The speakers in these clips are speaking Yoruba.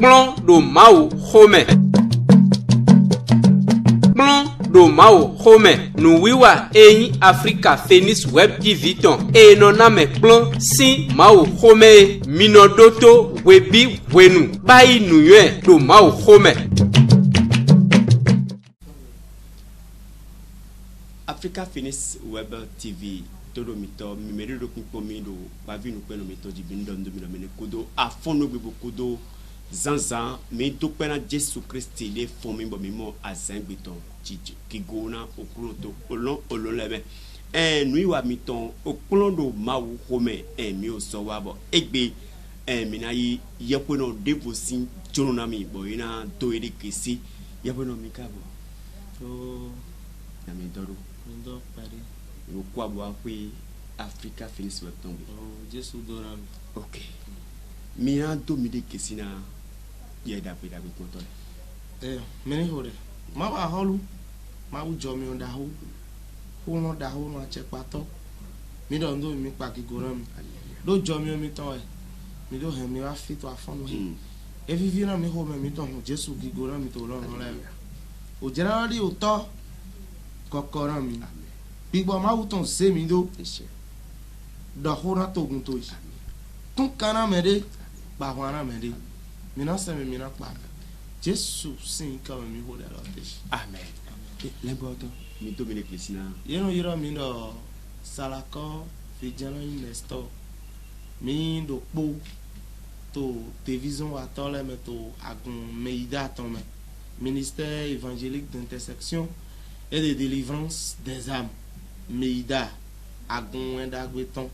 Plan do mau home. Plan do mau home. Nu wiwa eni Africa Phoenix Web TV ton. E noname plan si mau home. Minodoto webi wenu. Bayi nuye do mau home. Africa Phoenix Web TV todo mito mimeri do kinko mi do bavi nu pe no mito di bindon do mi no kodo afono gbe kodo zanzan mi do pe na Jesu Christi le fon mi bo mi mo azan gbeton ki gona okuro to olon lebe nu iwa miton okulon do mawu home mi o so wa bo egbe mi na yi yepo no devosin jono na mi bo ina to ede kesi yepo no mi ka bo so na mi doro Ndo pari. Yo kwa bo akwe Africa Phoenix Web tombe. Oh, Jesu doram. Okay. Mi na do mi de kesina ye da pe konto. Meni hore. Ma ba holu. Ma u jo mi onda hu. Hu no da hu no ache pato. Mi do ndo mi pa ki goram. Do jo mi ton e. Mi do he mi wa fit wa fon we. E vivi na mi ho mi ton Jesu ki goram mi to lo no le. O generally o to kokoro mi bigbo ma wuton se mi do do hora togun to yi tun kana mede ba hwana mede mi na se mi na pa Jesu sin ka mi ho da lo te Amen. Lebo to mi do mi le krisina yeno yiro mi do salako fi jano investor mi do po to télévision wa to le me to agun meida to me ministère évangélique d'intersection et de délivrance des âmes Meida agun enda gbeton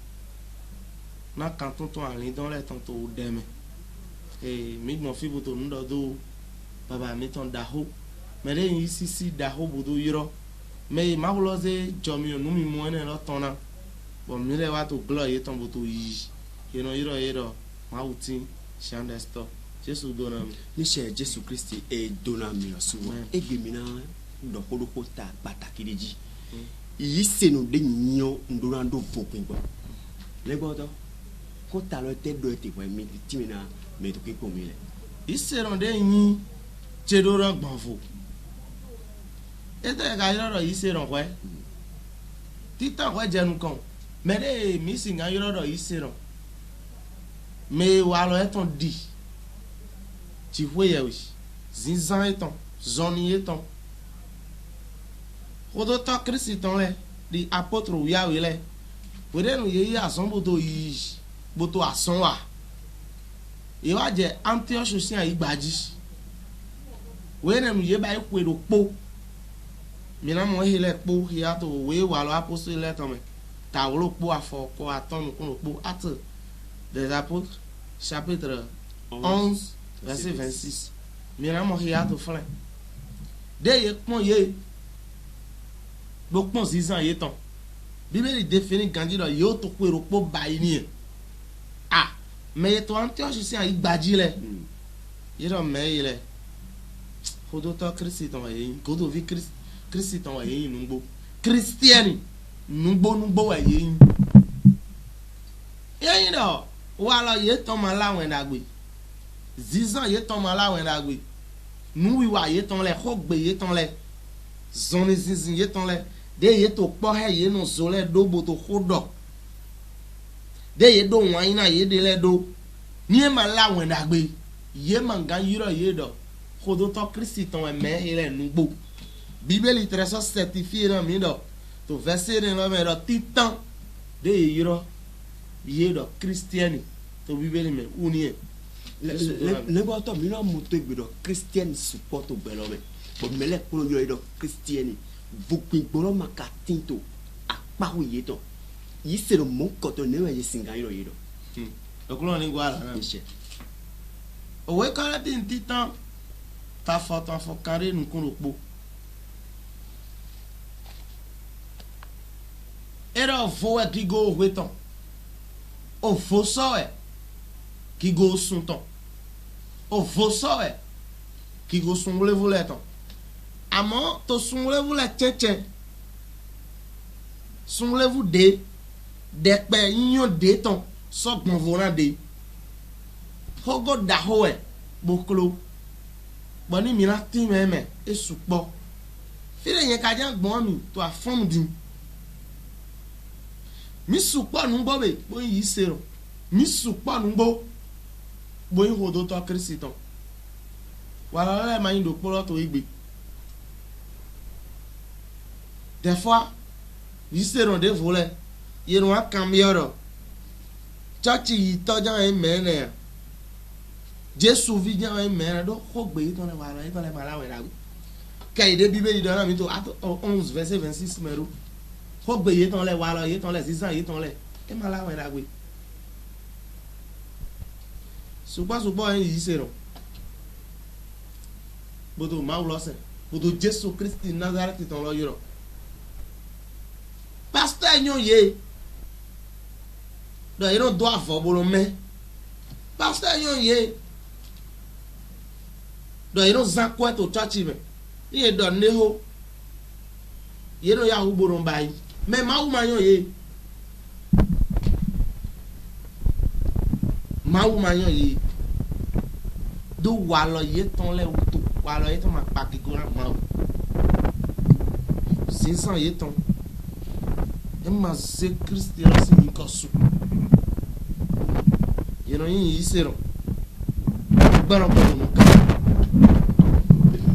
na kanton ton alin don le ton to deme mi mo fi boto ndo do baba mi ton daho me de yin sisi daho bodo yiro me ma loze jomi onu mi mo ene lo ton na bo mi le wa to glo ye ton boto yi ye no yiro ma utin shandesto Jesu donam ni che Jesu Christi e donam mi so egbe mi na ndo ko ta pataki deji yi senu de nyo ndora ndo fopin gbo le gbo to ko ta lo te do te we mi timina me to ke ko mi le yi senu de yin chedoro gbonfo ete ga yoro yi senu we tita we jenu kan me de mi singa yoro yi senu me wa lo eton di ti we ye wi zinzan eton zoni eton Kodo ta Christ ton le di apôtre Yahweh le wede nu ye ason boto yi boto ason wa e wa je Antioch osin ayi gbaji wede nu ye ba iku do po mi na mo hele po ya to we wa lo apostle le ton me ta wo po afo ko aton ko po Actes des apôtres chapitre 11 verset 26 mi na mo ya to flen de ye pon ye Bokpon zizan ye ton. Bible définit Gandhi do yo to kwero po bayi ni. Ah, mais to Antioch si an igbaji le. Yero me le. Kodo to Christ ton ye, kodo vi Christ ton ye nungbo. Christiani nungbo wa ye. Ye do, wala ye ton mala wen dagbe. Zizan ye ton mala wen dagbe. Nu wi wa ye ton le, khogbe ye ton le. Zoni zizin ye ton le. De ye to po he ye no so le do boto khodo de ye do wan ina ye de le do ni e ma la wen dagbe ye manga yiro ye do khodo to Christ ton e me ile nugbo Bible très certifié na mi do to verset no me do titan de yiro ye do Christiani to Bible me unie le go to mi no moto egbe do Christian support obelo me bo mele ko yo do Christiani Vukwi gboro makatinto akpawo yeto yi se lo mon koto ne we singa yiro yiro okulo ni gwa la ise owe kala tin titan ta fo kare nu kun ropo era vo e ki go weton o fo so e ki go sun ton o fo so e ki go sun le ton Amon to sunlevu la tchetchen sunlevu de dekpe yon de ton sok mon volan de hogo da hoe boklo boni mi na tin me e supo fire yen ka jan gbon mi to afom din mi supo nu gbo be bo yi sero mi supo nu gbo bo yin hodo to Kristo wala le ma yin do polo to igbe des fois yi sero de vole yenu akambioro chachi yi to jan e mene Jésus vi jan e mene do ko gbe to le wala to le mala we la kay de Bible do na mi to 11 verset 26 mero ko gbe ye ton le wala ye ton le 600 ye ton le e mala we la gbe supa yi sero bodo maulo se bodo Jésus Christ Nazareth ton lo yoro pasteur nyon ye do yero do afo bolo me pasteur nyon ye do yero zakwa to church me ye do neho yero ya uboro mbai me ma u manyo ye do walo ye ton le utu walo ye ton ma pa ki ko ma u 600 ye ton ma se Christian si mi kosu yeno yin yi sero gbara ko no ka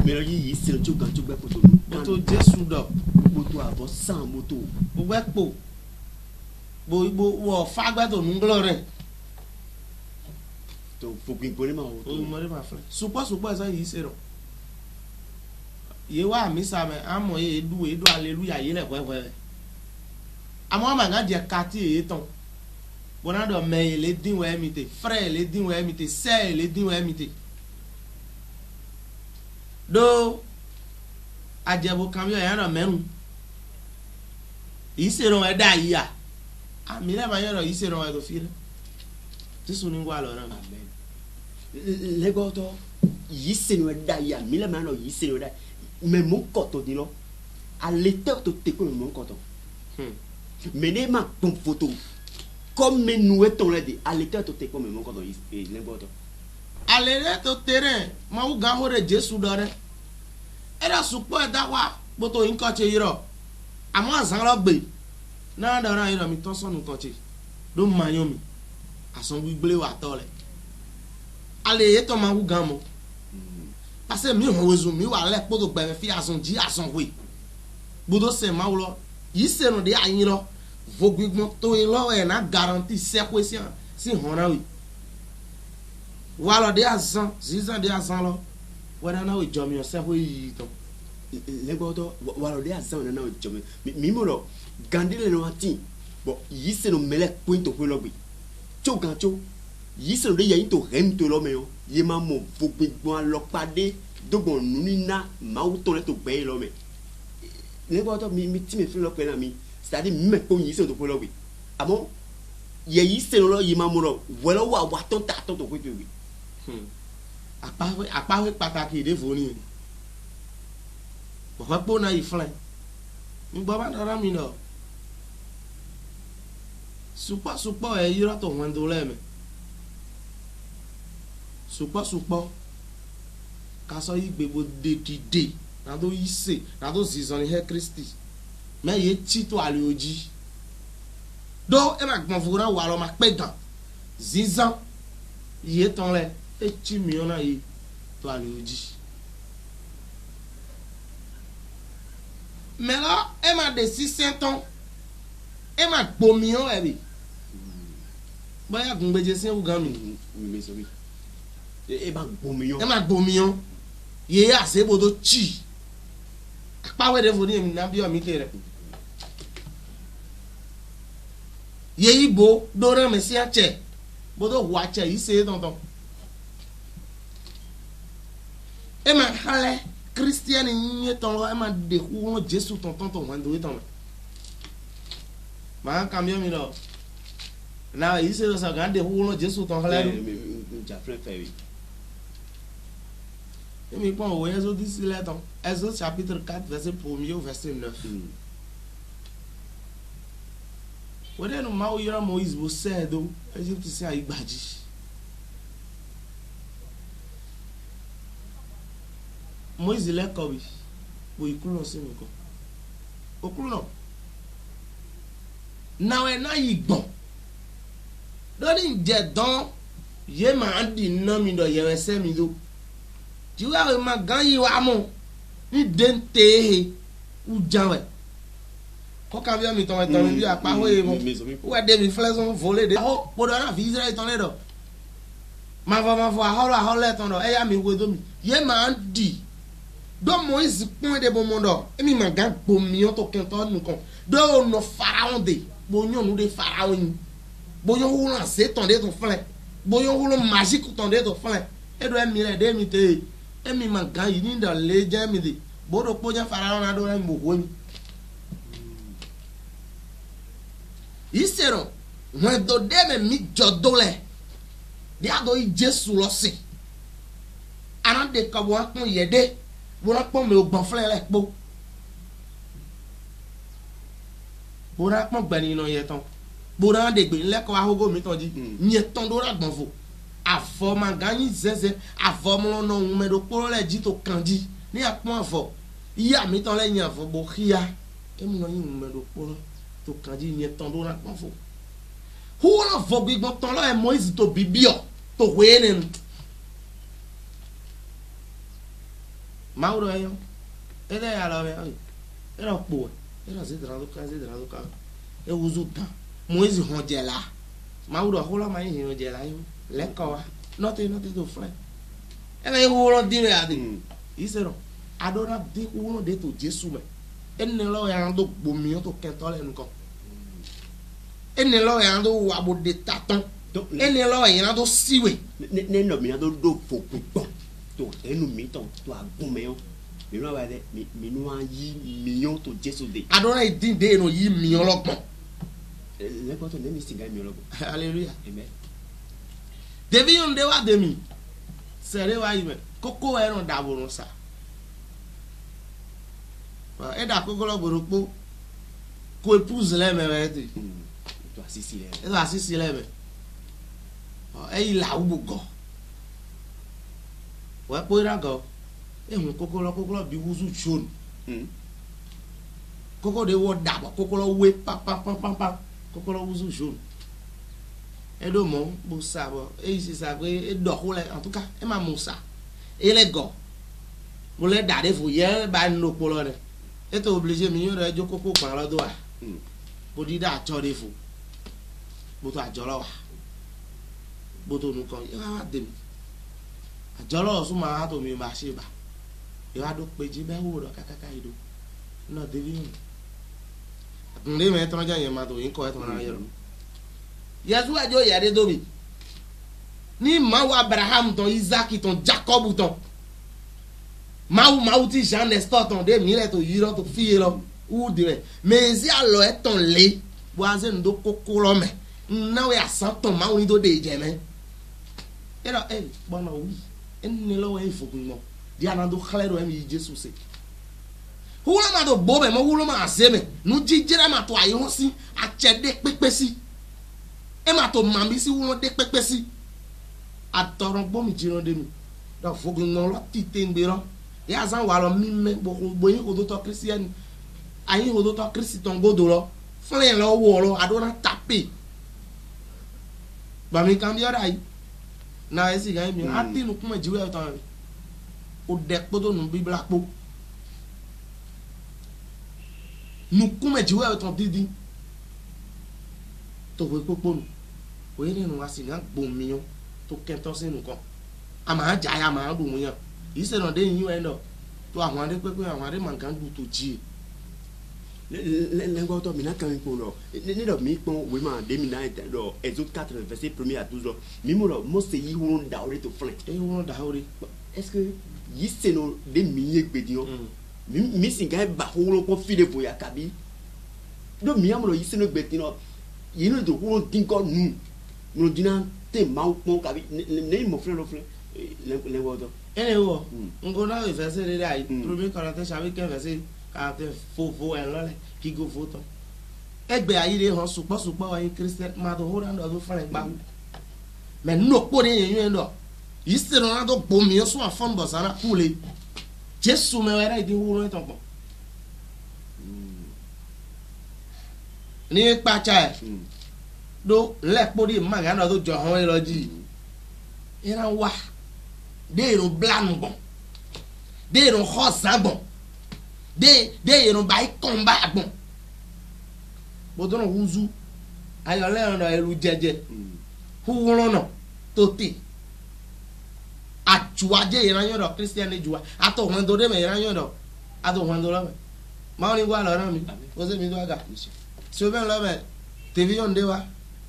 me lo yi sero jo gan jo gbe poto moto Jesu do moto abo san moto bo gbe po bo wo fa gbe to nu glore to fogun boni ma o o mo re ma fle supo esa yi sero ye wa mi sa me amo ye edu hallelujah ye le wewe amo ma nga dia kati eton bona do me le din we mi te frère le din we mi te sœur le din we mi te do ajebo kamyo ya na meru isero e da ya ami le ma yoro isero e do fire Jesu ni ngwa lo na amen le goto yisero e da ya mi le ma no yisero da me mo koto di lo a l'état to te ko me mo koto mene ma ton photo comme nous étons là de à l'état to te comme mon koto le goto alere to terrain ma u ga hore Jesu dore era supo e da wa boto yin ko che yiro amo azan lo gbe na da ran yiro mi to so nu ko che do mayon mi asan gbigbele wa to le ale ye to ma u ga mo parce mi ho wezu mi wa le poto gbe fi asan ji asan we bodo se ma u lo yi se no de ayin lo vogbon to e lo e na garantie se question si hona wi walo de azan zizan de azan lo wena na we jomi yourself we yi to le goto walo de azan na we jomi mi mo lo gandile no ati bo yi se no mele point ko lo bi cho gancho yi se no de yin to rem to lo me o ye ma mo vogbon lo pade dogbon nunina ma u to le to gbe lo me le goto mi ti me fi lo pe na mi c'est-à-dire me ko yi se to ko lo bi amo ye yi se no lo yi ma mo lo welo wa ton ta ton to ko bi àpáwé pàtàkì ìdéfò ní bọ̀fẹ́ pọ́ náà ìflẹ̀ ń gbọ́ bá dára mi lọ supọ̀ ẹ̀ yírọ̀ tó wọ́n tó lẹ́mẹ̀ supọ̀ kásọ̀ yí gbogbo dédìdè náà tó yí sè náà tó zizan ní hẹ́ Kristi mẹ́yẹ tí tó àlè ojì dó ẹ má gbọ̀n fúnra wà lọ́ máa pẹ́ gàn zizan yìí tán lẹ̀ eti miona yi to ale oji mais là e ma de 600 ans e ma gbomion e bi boya gungbeje sin u gan mi so bi e ma gbomion ye ase bodo chi apawe de foni mi na bi o mi tere ye ibo do ran me si ache bodo wa che yi se tonton e ma hale Christian ni ton lo e ma de ku Jesu ton wando e ton ma cambio mi lo na yi se so ga de ku Jesu ton hale ja frère fait e mi pon o Exode 10 le ton Exode chapitre 4 verset 1 au verset 9 wede no ma o yira Moïse bo sedo Egypte se ai gbaji Moïse lè kobi bo ikulo sinu ko okulo na we na yigbon doni je don ye ma andi na mi do ye se mi do ti wa we ma gan yi wa mo ni dente u janwe ko ka bi mi ton bi apa ho e mo wa de mi fleson voler de o po do na fi Israel ton le do ma fo a ho le ton do e ya mi we do mi ye ma andi donc Moïse point de bon monde emi ma gan gbomi on to kento nkan do no pharaon de bonyon nou de pharaon bonyon ou lan se ton de ton flan bonyon ou lan magique ton de ton flan e do emi le de mi te emi ma gan yi ni do le je mi de bodo ponya pharaon na do emi mo wo mi isero wen do de me mi jodole de ado yi Jesu lo si anan de ka wo akun yede bora pon me ogbon fle le po bora pon gbani no ye ton bora de gbe le ko ahogo mi ton di nye ton do ra gbon fo afo ma ganyi zeze afo mo no me do poro le ji to kanji ni apon afo iya mi ton le yan afo bo khia e mo no yin me do poro to kanji nye ton do ra gbon fo hu la fo gbon ton lo e Moïse to bibio to wenen Mauro ayo ele ya la me era po era zidrado ka e uzu dan Moïse honjela Mauro hola mai honjela yo le ko wa not to fly ele wo di re adi isero adora di wo de to Jesu me enne lo ya ndo gbomi to kento le nko enne lo ya ndo wa bo de taton enne lo ya ndo siwe ne no mi ndo do fo pupo to enu mi to agbonme o mi no wa de mi no yi million to Jesu de adora idin de no yi million logbon le ko to ne mi singa million logbon hallelujah amen devi on de wa de mi sere wa yi me koko e no daborun sa e da koko lo gboroppo ko épouse le me re ti to asisi le e to asisi le me e ila ubugo wa po ira go e hun kokolo bi wuzu chon koko de wo dabo kokolo we pa kokolo wuzu chon e do mo bo sabo e si sa pe e do ko le en tout cas e ma musa e le go mo le dade fo ye ba no polo re e to obligé mi yo re jo koko pa lo do wa bo di da cho de fo bo to ajo lo wa bo to nu ko ya de mi àjọlọ suma ha to mi ma se ba e wa do peji be wo do kakaka ido no devi nde me ton jan yen ma to yin ko e ton na yero Yesu ajo ya de do mi ni ma wa Abraham ton Isaac ton Jacob ton ma ti Jean Nestor ton de mi le to yiro to fiye lo u dire mais si alo e ton le boaze ndo kokolo me na we asan ton ma oni do de je me era bona wi enne lo e fogun mo di anado khalero emi Jesu se hula ma do bobe mo hula ma aseme nu jijira ma to ayo si achede pepesi e ma to mami si won de pepesi atoron gbo mi jiro de mi do fogun no lo tite ngbero ya zan wa lo mi me bo yin ko do to Christian ayin ko do to Christian godo lo flen lo wo lo adora tape ba mi cambio dai na esi ga mi ati nu kuma jiwe ton o de podo nu bibla po nu kuma jiwe ton didi to we popo nu we ni nu asi na gbomi yo to kento se nu kan ama ja ya ma du mu yan ise no de yin we no to àwọn ade pepe àwọn ade man kan du to ji le ngo to mi na kan ko no ni do mi pon we ma de mi na do Exode 4 verset 1er à 12 mi mo lo mo se yi won da ore to flen e won da ore est-ce que yi se no de mi ye gbedi o mi sin ga ba ho ko fi de boya kabi do mi am lo yi se no gbedi no yi no do ko tin ko nu no dina te ma pon kabi ne mo flen lo flen le wo do ene wo ngo na verset de dai 1 Corinthiens chapitre 15 verset ate fofo en lole ki go foto egbe ayire han supo wa Christian ma do hora ndo do fare gba me no po ni yen ndo yiste no na do bomi so afon bo sana kule Jésus me wera idi wuro ton pon ni pa cha do le podi maga na do jo hon iroji ira wa de irun blanu bon de irun hosan bon de irun bai kon ba bon bodo no wuzu ayo le on elu jeje huworo no toti achuaje iran yo do Christian ejuwa ato hon do de me iran yo do ato hon do lo me ma oni gwa lo ran mi o se mi do aga so be lo me tv on de wa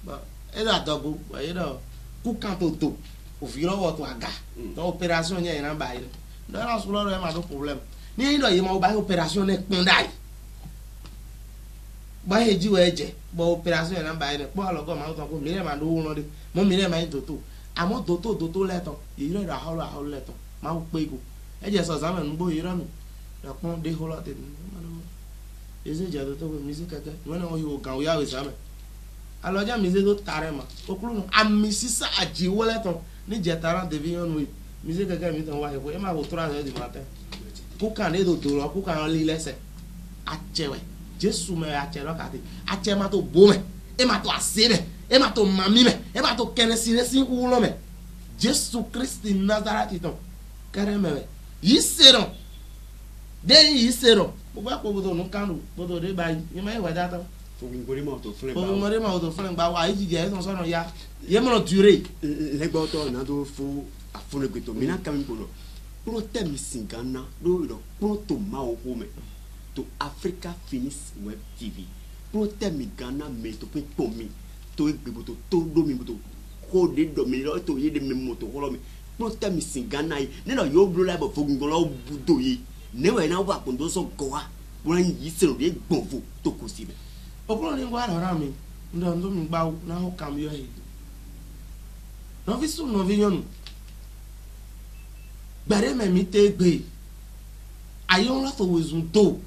ba e da dobu ba e do ku kan to òfin lọ́wọ́ tó àga tó opération yẹn ìran báyìí lọ́wọ́ sọ lọ́rọ̀ ẹ̀ máa tó problem ní ìlọ yìí máa bá opération ní pín dáì báyìí jíwọ̀ ẹ̀jẹ̀ bọ́ opération ìran báyìí pọ́ àlọ́gọ́ máa tó kó mìíràn máa lówó lọ́dẹ mọ́ mìíràn máa ń tòótò àmọ́ tòótò lẹ́tọ̀ èyí rẹ̀ àhọ́rọ̀ lẹ́tọ̀ máa ń pé go ẹ̀jẹ̀ sọ sáwọn ẹ̀ ń gbó ìrọ̀ mi ẹ̀pọ́n dé hólọ́ tẹ̀ alọjá mi ṣe tó tarẹ ma okuru àmì sísá àjíwọlẹ tán níjẹtara dèbí yọnu yìí mi ṣe kẹkẹ mi tán wá ẹkọ ẹ máa wò tóra ẹ di máa tẹ kúkà ní ètò tòrò kúkà ń lé lẹsẹ àjẹwẹ Jésù mẹ àjẹ lọkàtì àjẹ máa tó bó mẹ ẹ máa tó àṣẹ mẹ ẹ máa tó mami mẹ ẹ máa tó kẹrẹsì wúlọ mẹ Jésù Kristi Nazareti tán kẹrẹ mẹwẹ yìí ṣèrọ dé yìí ṣèrọ gbogbo àpò gbọdọ nù kánú gbọdọ dé báyìí yìí máa ń wà dáadáa. Fogungori ma auto flame ba wa iji je son sono ya ye mo dure legba auto na do fu afune gbeto mi na kami polo pro temi singana do pro to ma o home to Africa Phoenix Web TV pro temi Ghana me to pe to mi to egbe to do mi to ko de do mi lo to ye de mi moto ko mi pro temi singana yi ne no yo blo live Fogungori o budo yi ne we na wa kondo so gowa won yi se ro de gbonfo to ko si be okuro ni ngwa ara mi ndo mi gba na ho kam yo he no vi su no vi yonu gbare me mi te gbe ayo la to wezun to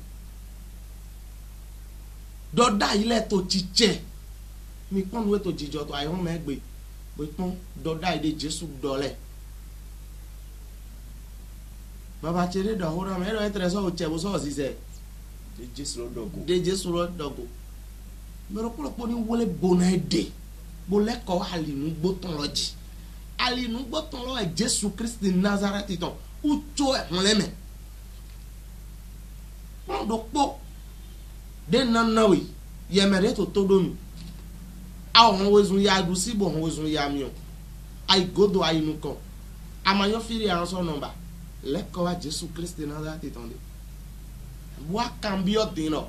do da ile to chiche mi pon we to jijo to ayo me gbe bo pon do da ide Jesu dole baba chere do hora me ro etre so o che bo so si se de Jesu ro dogo mero polopo ni wole bonede bole ko alinu gboton loji alinu gboton lo e Jesu Kristi Nazareti ton ucho e honleme do po de nanawe yemere to todomi awon wezun ya du sibo won wezun ya mi o ai godo ayinu kan amayo firi an so number le ko wa Jesu Kristi Nazareti ton de wa cambio dino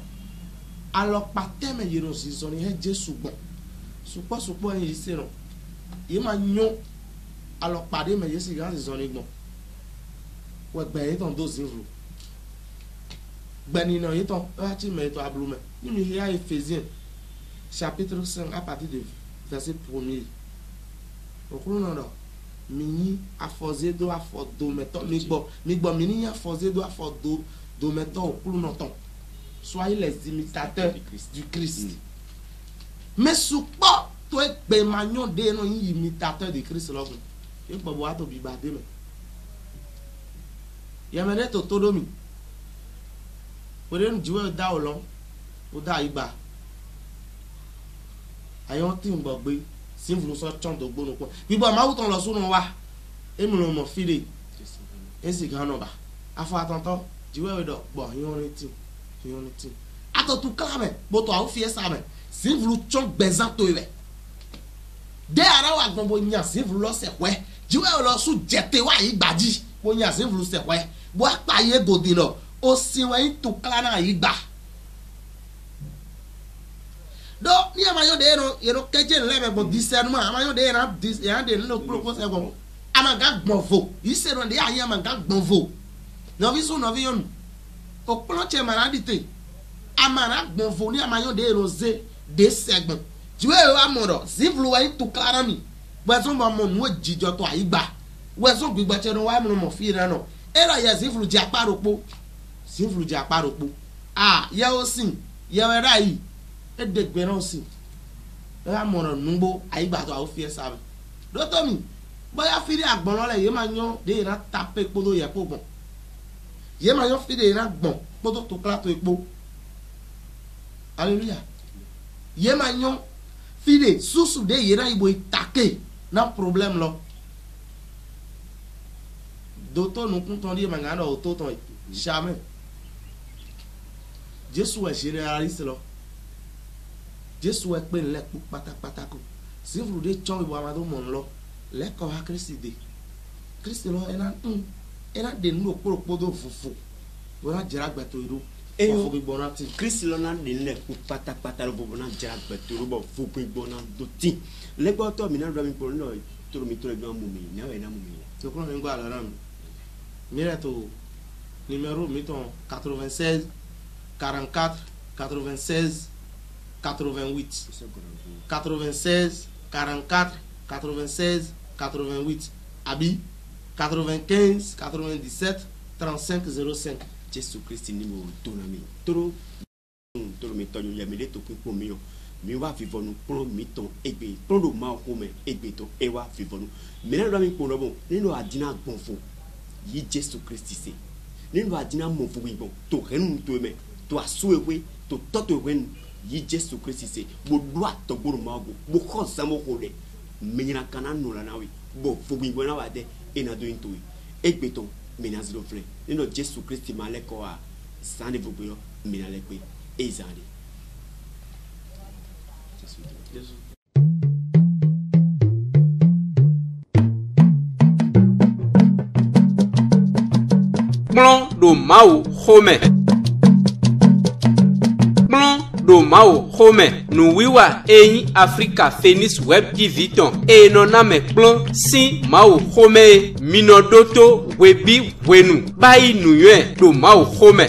alọpàtẹ mẹ yẹrọ sí sọ ni ẹ Jésù gbọn supọsupọ ẹyin ṣe ràn yìí máa yún alọpàdé mẹ yẹsì gán sì sọ ni gbọn wẹgbẹ yìí tán tó sì ń fò gbẹni náà yìí tán ẹ wá tí mẹ ètò abúlé mẹ nínú ìhìyà Éphésiens chapitre 5 à partir de verset 1er òkúrò náà dọ mi yín afọzédó afọdómẹtọ mi gbọ mi níyìn afọzédó afọdómẹtọ òkúrò náà tán. Soyez les imitateurs du Christ. Mais support toi be magnon de non imitateur de Christ là. E po bo ato bi ba de me. Ya me to todomi. O de njuwe da olon. O da igba. Ayon tin bo gbe. Si vous so chon do gbo no po. Bi bo ma wuton lo so no wa. E mi lo mo fide. E si gan no ba. Afo atonto jiwe we do bo yon reti. Unity. Ato tu klame, boto a ofie sa men. Si vlu chon bezan to iwe. De ara wa gbon bo nya si vlu lo se we. Jiwe lo su jete wa igbaji. Bo nya si vlu se we. Bo apaye godino. O si we tu klana igba. Do ni amayo de no, yero keje lebe bo discernement. Amayo de na ya de no propose go. Amaga gbon vo. Ise no de aye amaga gbon vo. No vi so no vi yon. Okpolo che maradite amara gbonfo ni amayo de rose de segbon jiwe wa moro zivlu wa itu karami bwezo mo mo jijo to aigba wezo gbigba che no wa mo fi ra no era ya zivlu ji aparopo ya osin ya wera yi edegbe na osin wa moro nugbo aigba to a fi esa do to mi boya firi agbon lo le ye ma yan de ra tape polo ye po bon Ye ma yon fide na bon poto to kla to ekpo. Alléluia. Ye ma yon fide sous de yera ibo itake na problème lo. Doto nous comptons dire mangana auto ton jamais. Jésus est généraliste là. Jésus est pen lek pour patako. Si vous voulez chon ibo amado mon lo, lek ko ha Christ de. Christ lo ena de nous pour do fufu. Bona jira gbeto iru. Et Christ l'a dit pour patata le bon diable tout bon faut que bon doti les boto mina doit me pour nous tout mi tout le grand moumi na we na moumi je crois ngo ala ram mira to numéro mettons 96 44 96 88 96 44 96 88 abi 95 97 35 05 Jésus Christ numéro tonami trop mi tonyo ya mele to pour mi wa vivre nous pour mi ton egbe pour do ma ko me egbe to e wa vivre nous mais là mi ko no bon ni no adina bonfo yi Jésus Christ c'est ni no adina monfo bon to renu to me to asuewe to toto wen yi Jésus Christ c'est bo doa to bo ma go bo ko samo ko de menyina kana no la na we bo fo bi bona wa de e na do into egbe to menace le frère ni no Jésus Christ malé ko a sans vous boyo minale pe ezali Jésus Plan do mau home. Plan do mau home. Nu wiwa eni Africa Phoenix Web TV ton. E noname plan si mau home. Minodoto webi wenu. Bai nuye do mau home.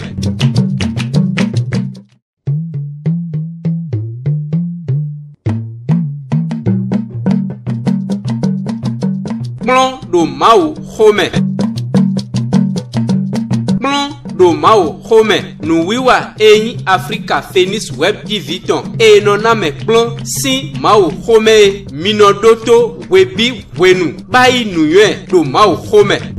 Plan do mau home. Plan do mau home. Nu wiwa eni Africa Phoenix Web TV ton. E noname plan si mau home. Minodoto webi wenu. Bai nuye do mau home.